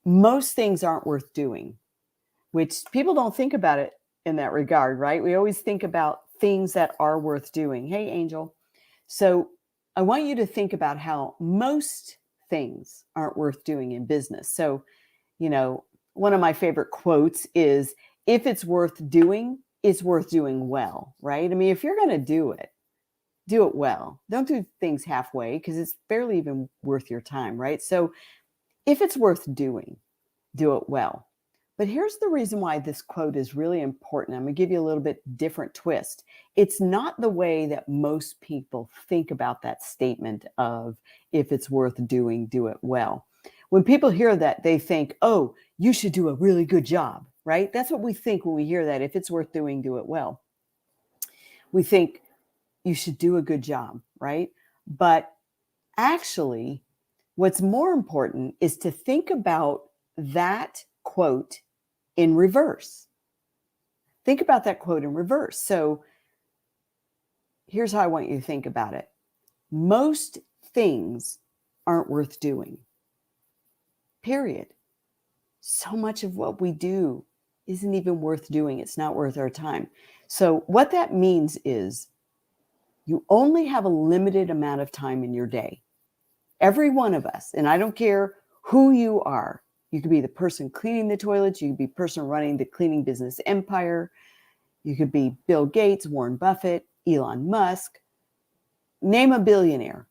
most things aren't worth doing, which people don't think about it in that regard, right? We always think about things that are worth doing. Hey, Angel. So I want you to think about how most things aren't worth doing in business. So, one of my favorite quotes is, if it's worth doing, it's worth doing well, right? I mean, if you're going to do it well. Don't do things halfway because it's barely even worth your time, right? So if it's worth doing, do it well. But here's the reason why this quote is really important. I'm going to give you a little bit different twist. It's not the way that most people think about that statement of, if it's worth doing, do it well. When people hear that, they think, oh, you should do a really good job, right? That's what we think when we hear that. If it's worth doing, do it well. We think you should do a good job, right? But actually, what's more important is to think about that quote in reverse. Think about that quote in reverse. So here's how I want you to think about it. Most things aren't worth doing. Period. So much of what we do isn't even worth doing. It's not worth our time. So what that means is you only have a limited amount of time in your day. Every one of us, and I don't care who you are. You could be the person cleaning the toilets. You could be the person running the cleaning business empire. You could be Bill Gates, Warren Buffett, Elon Musk. Name a billionaire.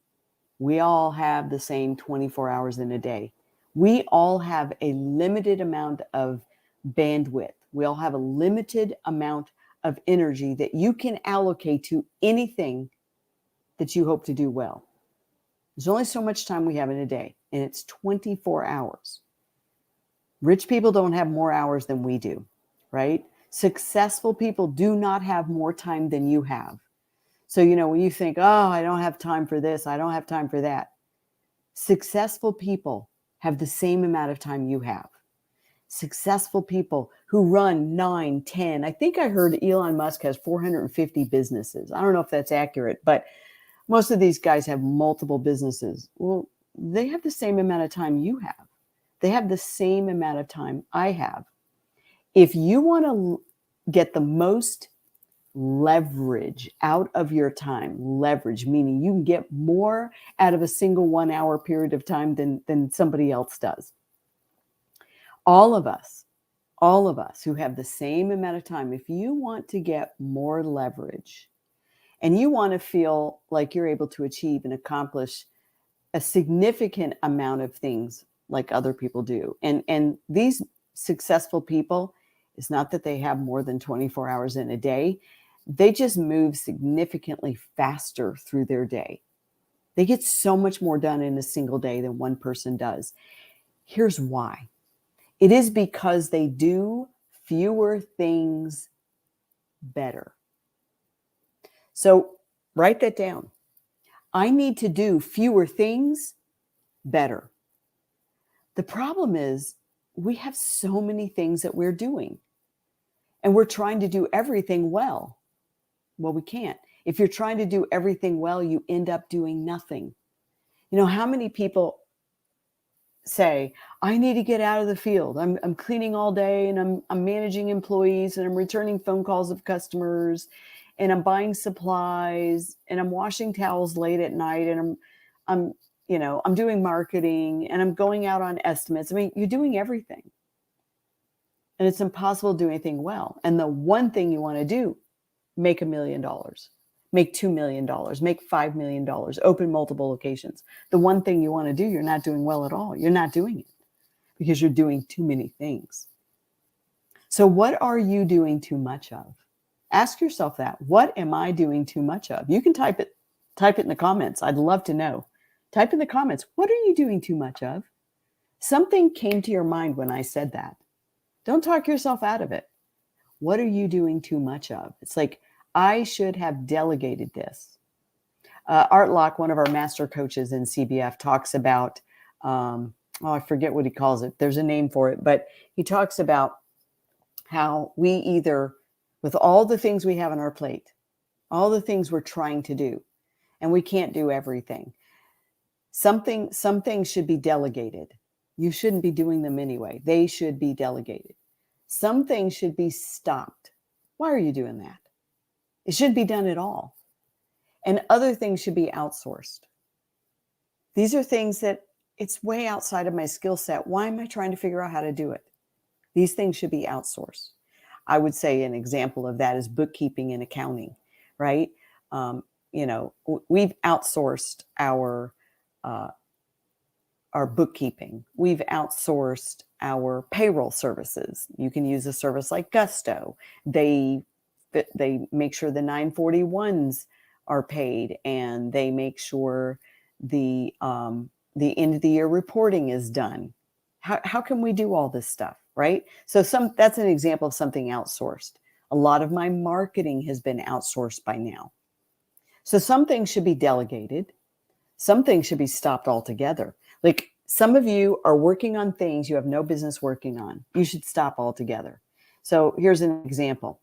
We all have the same 24 hours in a day. We all have a limited amount of bandwidth. We all have a limited amount of energy that you can allocate to anything that you hope to do well. There's only so much time we have in a day, and it's 24 hours. Rich people don't have more hours than we do, right? Successful people do not have more time than you have. So, when you think, oh, I don't have time for this, I don't have time for that. Successful people have the same amount of time you have. Successful people who run 9, 10. I think I heard Elon Musk has 450 businesses. I don't know if that's accurate, but most of these guys have multiple businesses. Well, they have the same amount of time you have. They have the same amount of time I have. If you want to get the most leverage out of your time, leverage meaning you can get more out of a single 1 hour period of time than somebody else does. All of us who have the same amount of time, if you want to get more leverage and you want to feel like you're able to achieve and accomplish a significant amount of things like other people do, and these successful people, it's not that they have more than 24 hours in a day. They just move significantly faster through their day. They get so much more done in a single day than one person does. Here's why. It is because they do fewer things better. So write that down. I need to do fewer things better. The problem is we have so many things that we're doing, and we're trying to do everything well. Well, we can't. If you're trying to do everything well, you end up doing nothing. How many people say, I need to get out of the field. I'm cleaning all day, and I'm managing employees, and I'm returning phone calls of customers, and I'm buying supplies, and I'm washing towels late at night, and I'm doing marketing, and I'm going out on estimates. I mean, you're doing everything. And it's impossible to do anything well. And the one thing you want to do, make $1 million, make $2 million, make $5 million, open multiple locations. The one thing you want to do, you're not doing well at all. You're not doing it because you're doing too many things. So what are you doing too much of? Ask yourself that. What am I doing too much of? You can type it in the comments. I'd love to know. Type in the comments. What are you doing too much of? Something came to your mind when I said that. Don't talk yourself out of it. What are you doing too much of? It's like, I should have delegated this. Art Locke, one of our master coaches in CBF, talks about, I forget what he calls it. There's a name for it, but he talks about how we either, with all the things we have on our plate, all the things we're trying to do, and we can't do everything. Some things should be delegated. you shouldn't be doing them anyway. They should be delegated. Some things should be stopped. Why are you doing that? It shouldn't be done at all. And other things should be outsourced. These are things that it's way outside of my skill set. Why am I trying to figure out how to do it? These things should be outsourced. I would say an example of that is bookkeeping and accounting, right? We've outsourced our bookkeeping. We've outsourced our payroll services. You can use a service like Gusto. They make sure the 941s are paid, and they make sure the end of the year reporting is done. How can we do all this stuff, right? So that's an example of something outsourced. A lot of my marketing has been outsourced by now. So some things should be delegated. Some things should be stopped altogether. Like some of you are working on things you have no business working on. You should stop altogether. So here's an example.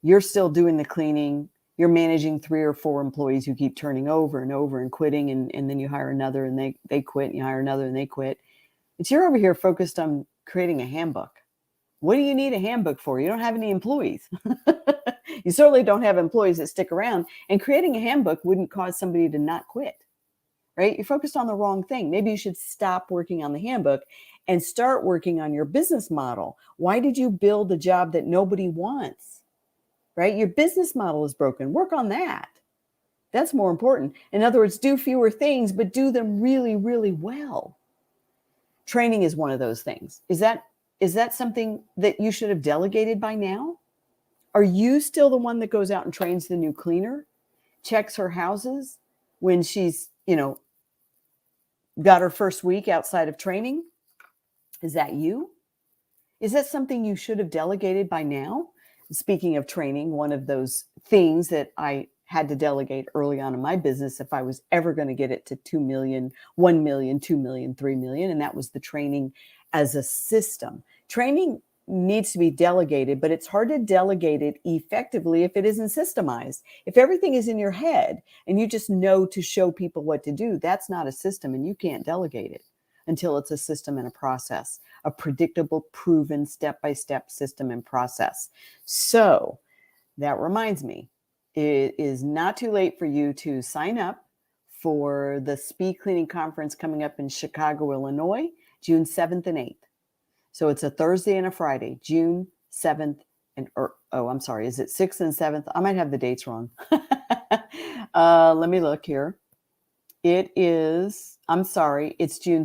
You're still doing the cleaning. You're managing 3 or 4 employees who keep turning over and over and quitting. And then you hire another and they quit. And you hire another and they quit. But you're over here focused on creating a handbook. What do you need a handbook for? You don't have any employees. You certainly don't have employees that stick around. And creating a handbook wouldn't cause somebody to not quit, right? You're focused on the wrong thing. Maybe you should stop working on the handbook and start working on your business model. Why did you build a job that nobody wants, right? Your business model is broken. Work on that. That's more important. In other words, do fewer things, but do them really, really well. Training is one of those things. Is that something that you should have delegated by now? Are you still the one that goes out and trains the new cleaner, checks her houses when she's, got her first week outside of training? Is that you? Is that something you should have delegated by now? Speaking of training, one of those things that I had to delegate early on in my business if I was ever going to get it to 2 million, 1 million, 2 million, 3 million, and that was the training as a system. Training needs to be delegated, but it's hard to delegate it effectively if it isn't systemized. If everything is in your head and you just know to show people what to do, that's not a system, and you can't delegate it until it's a system and a process, a predictable, proven, step-by-step system and process. So that reminds me, it is not too late for you to sign up for the Speed Cleaning Conference coming up in Chicago, Illinois, June 7th and 8th. So it's a Thursday and a Friday, June 7th is it 6th and 7th? I might have the dates wrong. Let me look here. It's June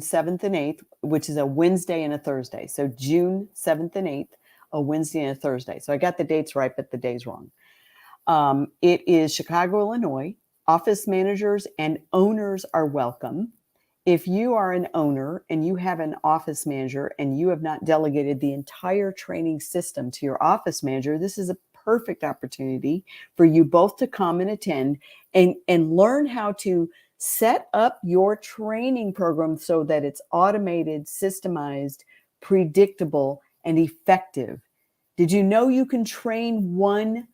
7th and 8th, which is a Wednesday and a Thursday. So June 7th and 8th, a Wednesday and a Thursday. So I got the dates right, but the days wrong. It is Chicago, Illinois. Office managers and owners are welcome. If you are an owner and you have an office manager and you have not delegated the entire training system to your office manager, this is a perfect opportunity for you both to come and attend and learn how to set up your training program so that it's automated, systemized, predictable, and effective. Did you know you can train one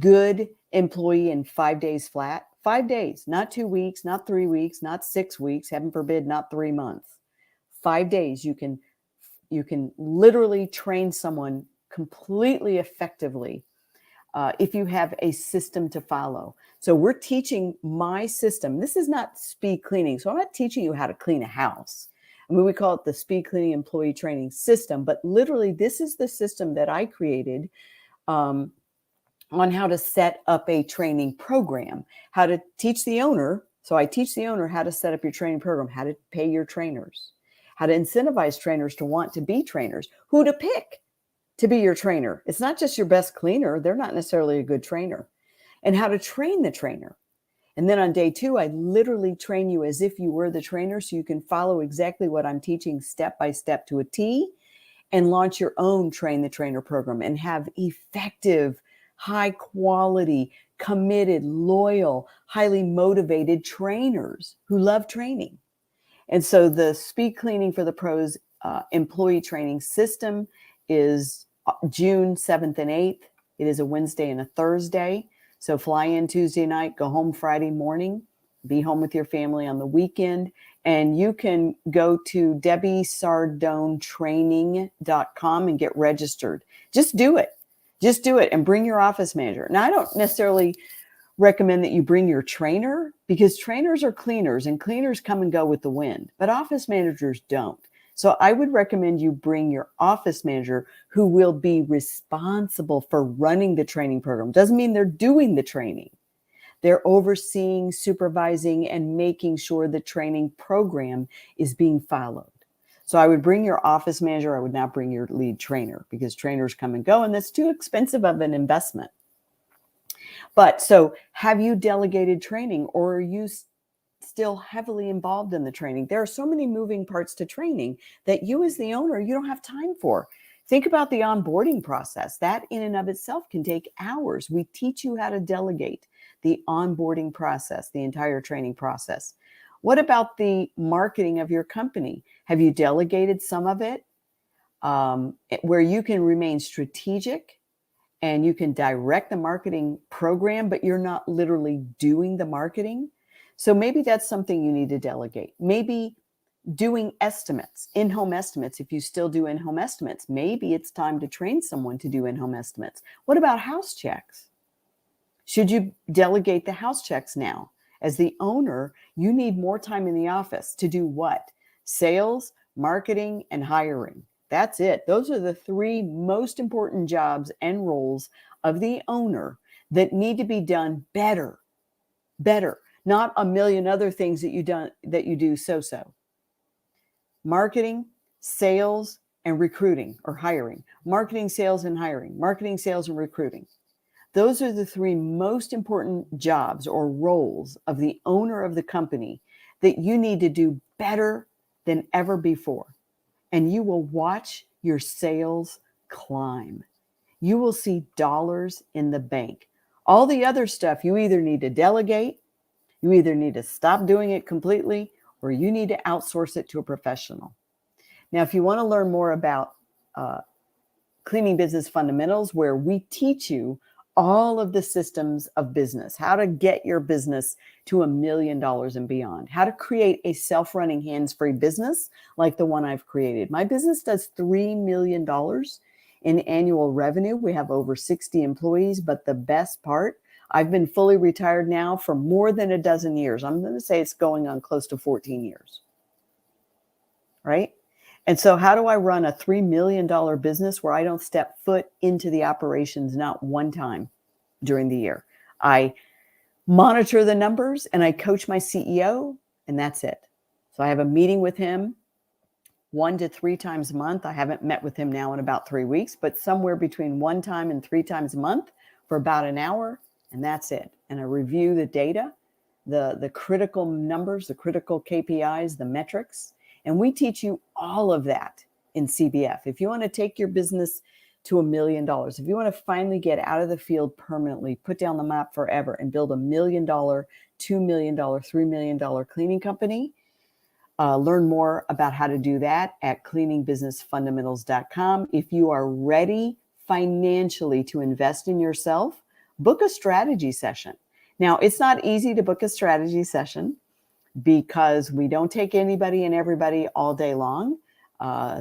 good employee in 5 days flat? 5 days, not 2 weeks, not 3 weeks, not 6 weeks, heaven forbid, not 3 months. 5 days, you can literally train someone completely effectively if you have a system to follow. So we're teaching my system. This is not speed cleaning. So I'm not teaching you how to clean a house. I mean, we call it the Speed Cleaning Employee Training System, but literally this is the system that I created on how to set up a training program, how to teach the owner. So I teach the owner how to set up your training program, how to pay your trainers, how to incentivize trainers to want to be trainers, who to pick to be your trainer. It's not just your best cleaner. They're not necessarily a good trainer. And how to train the trainer. And then on day 2, I literally train you as if you were the trainer so you can follow exactly what I'm teaching step by step to a T and launch your own Train the Trainer program and have effective, high quality, committed, loyal, highly motivated trainers who love training. And so the Speed Cleaning for the Pros employee training system is June 7th and 8th. It is a Wednesday and a Thursday. So fly in Tuesday night, go home Friday morning. be home with your family on the weekend. And you can go to DebbieSardoneTraining.com and get registered. Just do it. Just do it and bring your office manager. Now, I don't necessarily recommend that you bring your trainer, because trainers are cleaners and cleaners come and go with the wind, but office managers don't. So I would recommend you bring your office manager, who will be responsible for running the training program. Doesn't mean they're doing the training. They're overseeing, supervising, and making sure the training program is being followed. So I would bring your office manager. I would not bring your lead trainer, because trainers come and go, and that's too expensive of an investment. But so have you delegated training, or are you still heavily involved in the training? There are so many moving parts to training that you as the owner, you don't have time for. Think about the onboarding process. That in and of itself can take hours. We teach you how to delegate the onboarding process, the entire training process. What about the marketing of your company? Have you delegated some of it where you can remain strategic and you can direct the marketing program, but you're not literally doing the marketing? So maybe that's something you need to delegate. Maybe doing estimates, in-home estimates. If you still do in-home estimates, maybe it's time to train someone to do in-home estimates. What about house checks? Should you delegate the house checks now? As the owner, you need more time in the office to do what? Sales, marketing, and hiring. That's it. Those are the three most important jobs and roles of the owner that need to be done better, not a million other things that you do so. Marketing, sales, and recruiting or hiring. Marketing, sales, and hiring. Marketing, sales, and recruiting. Those are the three most important jobs or roles of the owner of the company that you need to do better than ever before. And you will watch your sales climb. You will see dollars in the bank. All the other stuff you either need to delegate, you either need to stop doing it completely, or you need to outsource it to a professional. Now, if you want to learn more about Cleaning Business Fundamentals, where we teach you all of the systems of business, how to get your business to $1 million and beyond, how to create a self-running hands-free business like the one I've created. My business does $3 million in annual revenue. We have over 60 employees, but the best part, I've been fully retired now for more than a dozen years. I'm going to say it's going on close to 14 years, right? And so how do I run a $3 million business where I don't step foot into the operations not one time during the year? I monitor the numbers and I coach my CEO, and that's it. So I have a meeting with him 1 to 3 times a month. I haven't met with him now in about 3 weeks, but somewhere between 1 time and 3 times a month for about an hour, and that's it. And I review the data, the critical numbers, the critical KPIs, the metrics. And we teach you all of that in CBF. If you want to take your business to $1 million, if you want to finally get out of the field permanently, put down the map forever, and build $1 million, $2 million, $3 million cleaning company, learn more about how to do that at cleaningbusinessfundamentals.com. If you are ready financially to invest in yourself, book a strategy session. Now, it's not easy to book a strategy session, because we don't take anybody and everybody all day long.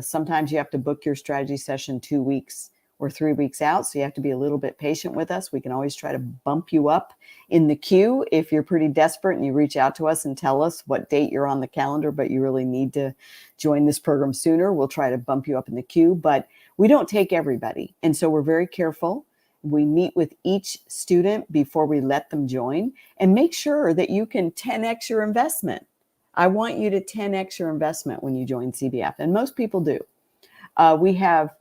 Sometimes you have to book your strategy session 2 weeks or 3 weeks out. So you have to be a little bit patient with us. We can always try to bump you up in the queue if you're pretty desperate and you reach out to us and tell us what date you're on the calendar, but you really need to join this program sooner. We'll try to bump you up in the queue, but we don't take everybody. And so we're very careful. We meet with each student before we let them join and make sure that you can 10x your investment. I want you to 10x your investment when you join CBF, and most people do. We have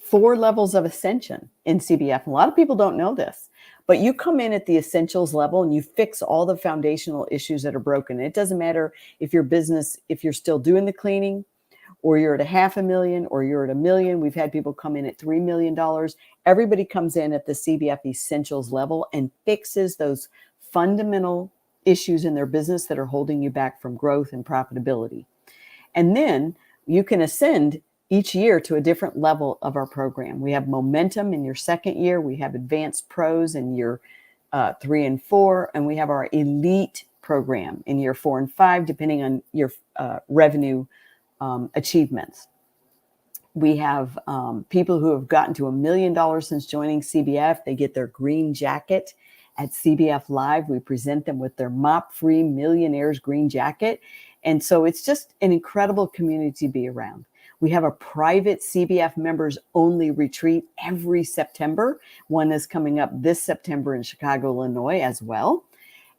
4 levels of ascension in CBF. A lot of people don't know this, but you come in at the essentials level and you fix all the foundational issues that are broken. It doesn't matter if your business, if you're still doing the cleaning, or you're at $500,000, or you're at $1 million. We've had people come in at $3 million. Everybody comes in at the CBF Essentials level and fixes those fundamental issues in their business that are holding you back from growth and profitability. And then you can ascend each year to a different level of our program. We have momentum in your second year. We have advanced pros in year 3 and 4, and we have our elite program in year 4 and 5, depending on your revenue achievements. We have people who have gotten to $1 million since joining CBF. They get their green jacket at CBF Live. We present them with their mop-free Millionaires green jacket. And so it's just an incredible community to be around. We have a private CBF members only retreat every September. One is coming up this September in Chicago, Illinois as well.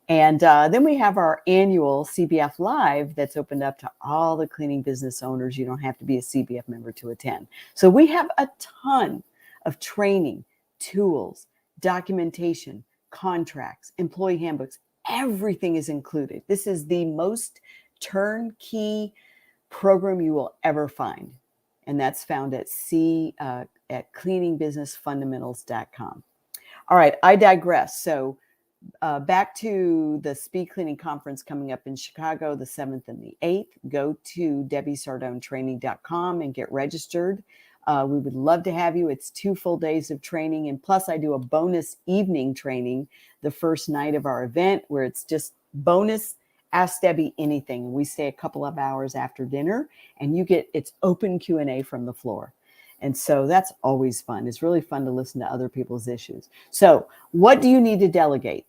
And then we have our annual CBF Live that's opened up to all the cleaning business owners. You don't have to be a CBF member to attend. So we have a ton of training, tools, documentation, contracts, employee handbooks. Everything is included. This is the most turnkey program you will ever find. And that's found at cleaningbusinessfundamentals.com. All right, I digress. So back to the Speed Cleaning Conference coming up in Chicago, the 7th and the 8th. Go to DebbieSardoneTraining.com and get registered. We would love to have you. It's 2 full days of training. And plus, I do a bonus evening training the first night of our event where it's just bonus Ask Debbie anything. We stay a couple of hours after dinner and it's open Q&A from the floor. And so that's always fun. It's really fun to listen to other people's issues. So what do you need to delegate?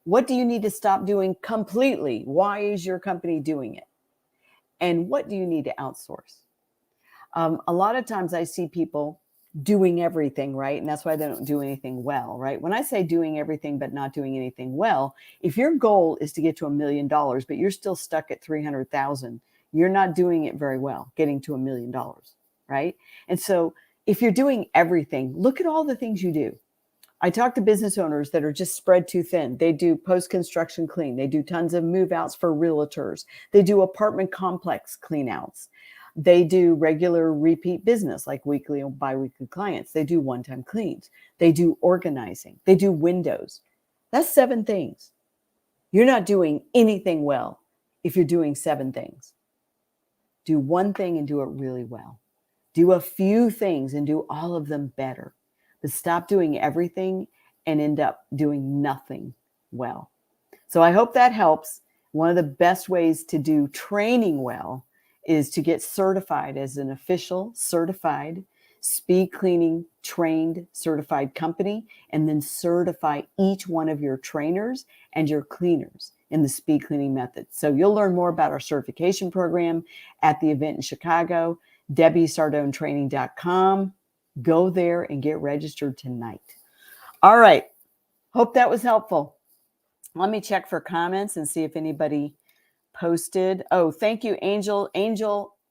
What do you need to stop doing completely? Why is your company doing it? And what do you need to outsource? A lot of times I see people doing everything, right? And that's why they don't do anything well, right? When I say doing everything but not doing anything well, if your goal is to get to $1 million, but you're still stuck at 300,000, you're not doing it very well, getting to $1 million, right? And so if you're doing everything, look at all the things you do. I talk to business owners that are just spread too thin. They do post-construction clean. They do tons of move outs for realtors. They do apartment complex clean outs. They do regular repeat business like weekly or biweekly clients. They do one-time cleans. They do organizing. They do windows. That's 7 things. You're not doing anything well if you're doing 7 things. Do one thing and do it really well. Do a few things and do all of them better. But stop doing everything and end up doing nothing well. So I hope that helps. One of the best ways to do training well is to get certified as an official certified speed cleaning trained certified company, and then certify each one of your trainers and your cleaners in the speed cleaning method. So you'll learn more about our certification program at the event in Chicago, DebbieSardoneTraining.com. Go there and get registered tonight. All right. Hope that was helpful. Let me check for comments and see if anybody posted. Oh, thank you, Angel.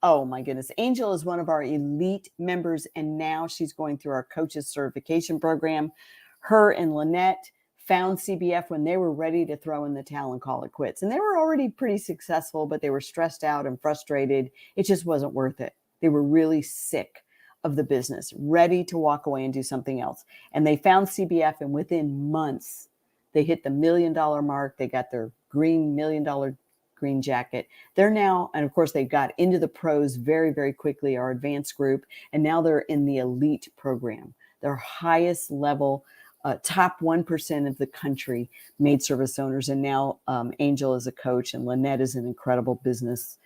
Oh my goodness. Angel is one of our elite members, and now she's going through our coaches certification program. Her and Lynette found CBF when they were ready to throw in the towel and call it quits. And they were already pretty successful, but they were stressed out and frustrated. It just wasn't worth it. They were really sick of the business, ready to walk away and do something else. And they found CBF, and within months, they hit the $1 million mark. They got their $1 million green jacket. They're now, and of course, they got into the pros very, very quickly, our advanced group, and now they're in the elite program. Their highest level, top 1% of the country maid service owners. And now Angel is a coach, and Lynette is an incredible business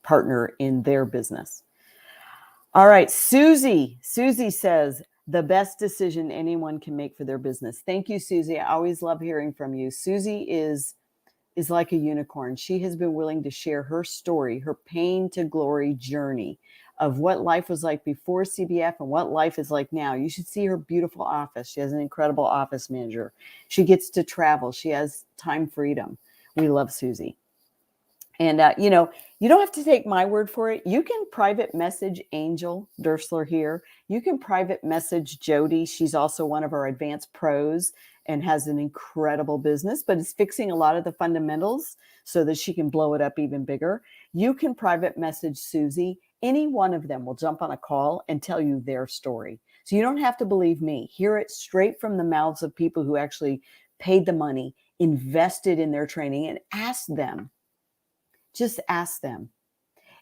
partner in their business. All right, Susie. Susie says, the best decision anyone can make for their business. Thank you, Susie. I always love hearing from you. Susie is like a unicorn. She has been willing to share her story, her pain to glory journey of what life was like before CBF and what life is like now. You should see her beautiful office. She has an incredible office manager. She gets to travel. She has time freedom. We love Susie. And, you don't have to take my word for it. You can private message Angel Dersler here. You can private message Jody. She's also one of our advanced pros and has an incredible business, but is fixing a lot of the fundamentals so that she can blow it up even bigger. You can private message Susie. Any one of them will jump on a call and tell you their story. So you don't have to believe me. Hear it straight from the mouths of people who actually paid the money, invested in their training, and ask them. Just ask them.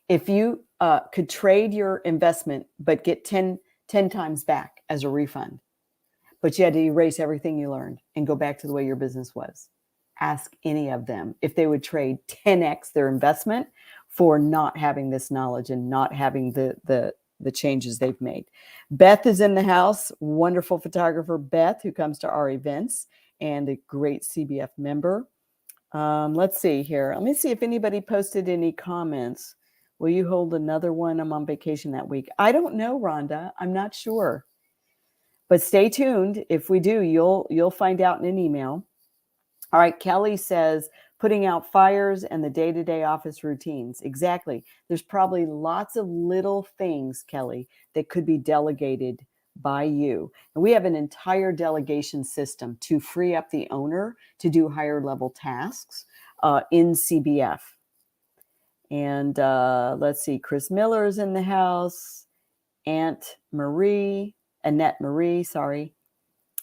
If you could trade your investment, but get 10 times back as a refund, but you had to erase everything you learned and go back to the way your business was. ask any of them if they would trade 10x their investment for not having this knowledge and not having the changes they've made. Beth is in the house, wonderful photographer Beth, who comes to our events and a great CBF member. Let's see here. Let me see if anybody posted any comments. Will you hold another one? I'm on vacation that week. I don't know, Rhonda. I'm not sure. But stay tuned. If we do, you'll find out in an email. All right, Kelly says, putting out fires and the day-to-day office routines. Exactly. There's probably lots of little things, Kelly, that could be delegated by you. And we have an entire delegation system to free up the owner to do higher level tasks in CBF. And let's see, Chris Miller is in the house. Annette Marie, sorry.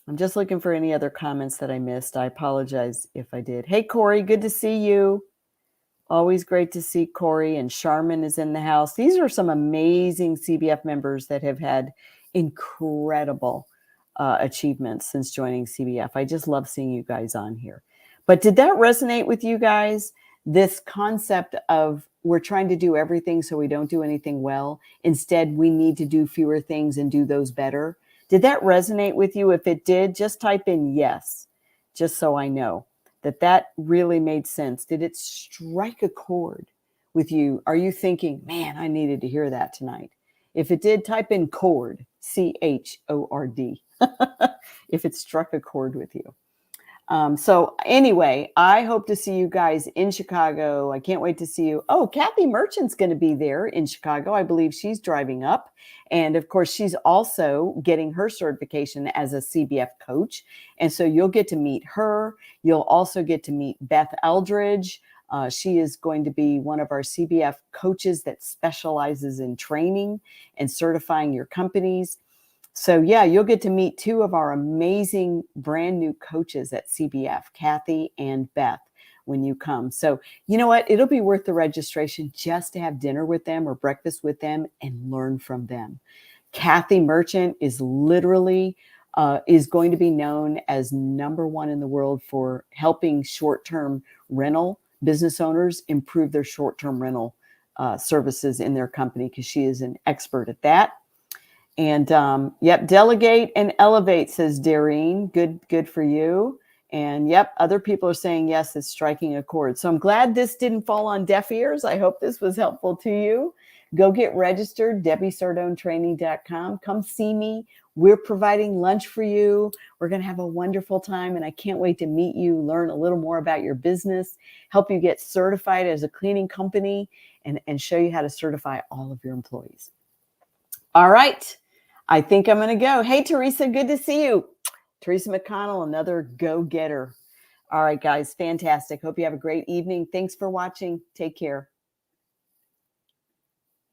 I'm just looking for any other comments that I missed. I apologize if I did. Hey, Corey, good to see you. Always great to see Corey. And Charmin is in the house. These are some amazing CBF members that have had incredible achievements since joining CBF. I just love seeing you guys on here. But did that resonate with you guys? This concept of we're trying to do everything so we don't do anything well. Instead, we need to do fewer things and do those better. Did that resonate with you? If it did, just type in yes, just so I know that really made sense. Did it strike a chord with you? Are you thinking, man, I needed to hear that tonight? If it did, type in chord, C-H-O-R-D, if it struck a chord with you. So anyway, I hope to see you guys in Chicago. I can't wait to see you. Oh, Kathy Merchant's going to be there in Chicago. I believe she's driving up. And of course, she's also getting her certification as a CBF coach. And so you'll get to meet her. You'll also get to meet Beth Eldridge. She is going to be one of our CBF coaches that specializes in training and certifying your companies. So yeah, you'll get to meet two of our amazing brand new coaches at CBF, Kathy and Beth, when you come. So you know what? It'll be worth the registration just to have dinner with them or breakfast with them and learn from them. Kathy Merchant is literally is going to be known as #1 in the world for helping short-term rental business owners improve their short-term rental services in their company, because she is an expert at that. And yep, delegate and elevate, says Darine. Good for you. And yep, other people are saying yes, it's striking a chord. So I'm glad this didn't fall on deaf ears. I hope this was helpful to you. Go get registered, DebbieSardoneTraining.com. Come see me. We're providing lunch for you. We're going to have a wonderful time, and I can't wait to meet you, learn a little more about your business, help you get certified as a cleaning company, and show you how to certify all of your employees. All right. I think I'm going to go. Hey, Teresa, good to see you. Teresa McConnell, another go-getter. All right, guys, fantastic. Hope you have a great evening. Thanks for watching. Take care.